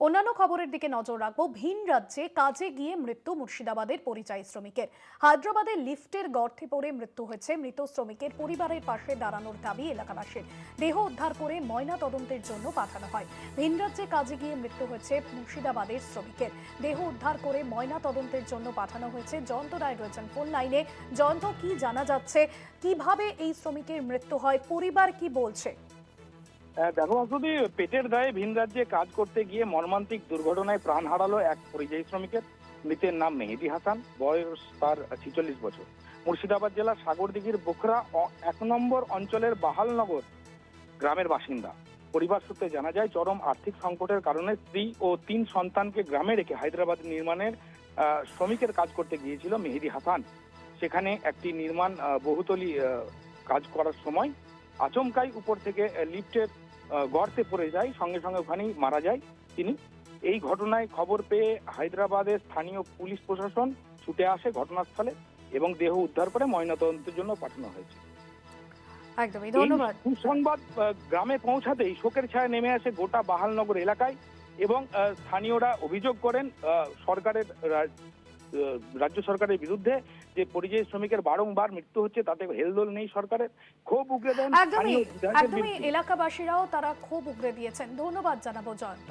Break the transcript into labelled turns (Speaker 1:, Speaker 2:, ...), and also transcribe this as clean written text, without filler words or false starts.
Speaker 1: অন্যান্য খবরের দিকে নজর রাখবো। ভিন রাজ্যে কাজে গিয়ে মৃত্যু মুর্শিদাবাদের পরিযায়ী শ্রমিকের। হায়দ্রাবাদের লিফটের গর্তে পড়ে মৃত্যু হয়েছে মৃত শ্রমিকের। পরিবারের পাশে দাঁড়ানোর দাবি এলাকাবাসীর। দেহ উদ্ধার করে ময়না তদন্তের জন্য পাঠানো হয়। ভিন রাজ্যে কাজে গিয়ে মৃত্যু হয়েছে মুর্শিদাবাদের শ্রমিকের। দেহ উদ্ধার করে ময়না তদন্তের জন্য পাঠানো হয়েছে। জয়ন্ত রায় রয়েছেন ফোন লাইনে। জয়ন্ত, কি জানা যাচ্ছে, কিভাবে এই শ্রমিকের মৃত্যু হয়, পরিবার কি বলছে?
Speaker 2: দেখো আসলে পেটের দায়ে ভিন রাজ্যে কাজ করতে গিয়ে মর্মান্তিক দুর্ঘটনায় প্রাণ হারালো এক পরিযায়ী শ্রমিকের। মৃতের নাম মেহেদি হাসান, বয়স তার 46 বছর। মুর্শিদাবাদ জেলার সাগরদিঘির বোখরা 1 নম্বর অঞ্চলের বাহালনগর গ্রামের বাসিন্দা। পরিবার সূত্রে জানা যায়, চরম আর্থিক সংকটের কারণে স্ত্রী ও 3 সন্তানকে গ্রামে রেখে হায়দ্রাবাদ নির্মাণের শ্রমিকের কাজ করতে গিয়েছিল মেহেদি হাসান। সেখানে একটি নির্মাণ বহুতলী কাজ করার সময় আচমকাই উপর থেকে লিফটের গর্তে পড়ে যায়, সঙ্গে সঙ্গে ওখানেই মারা যায় তিনি। এই ঘটনায় খবর পেয়ে হায়দ্রাবাদের স্থানীয় পুলিশ প্রশাসন ছুটে আসে ঘটনাস্থলে এবং দেহ উদ্ধার করে ময়নাতদন্তের জন্য পাঠানো হয়েছে।
Speaker 1: একদমই, ধন্যবাদ।
Speaker 2: সুসংবাদ গ্রামে পৌঁছাতেই শোকের ছায়া নেমে আসে গোটা বাহালনগর এলাকায় এবং স্থানীয়রা অভিযোগ করেন রাজ্য সরকারের বিরুদ্ধে, যে পরিযায়ী শ্রমিকের বারংবার মৃত্যু হচ্ছে, তাতে হেলদোল নেই সরকারের। ক্ষোভ উগরে দেন
Speaker 1: একদমই এলাকাবাসীরাও, তারা ক্ষোভ উগরে দিয়েছেন। ধন্যবাদ জানাবো জয়ন্ত।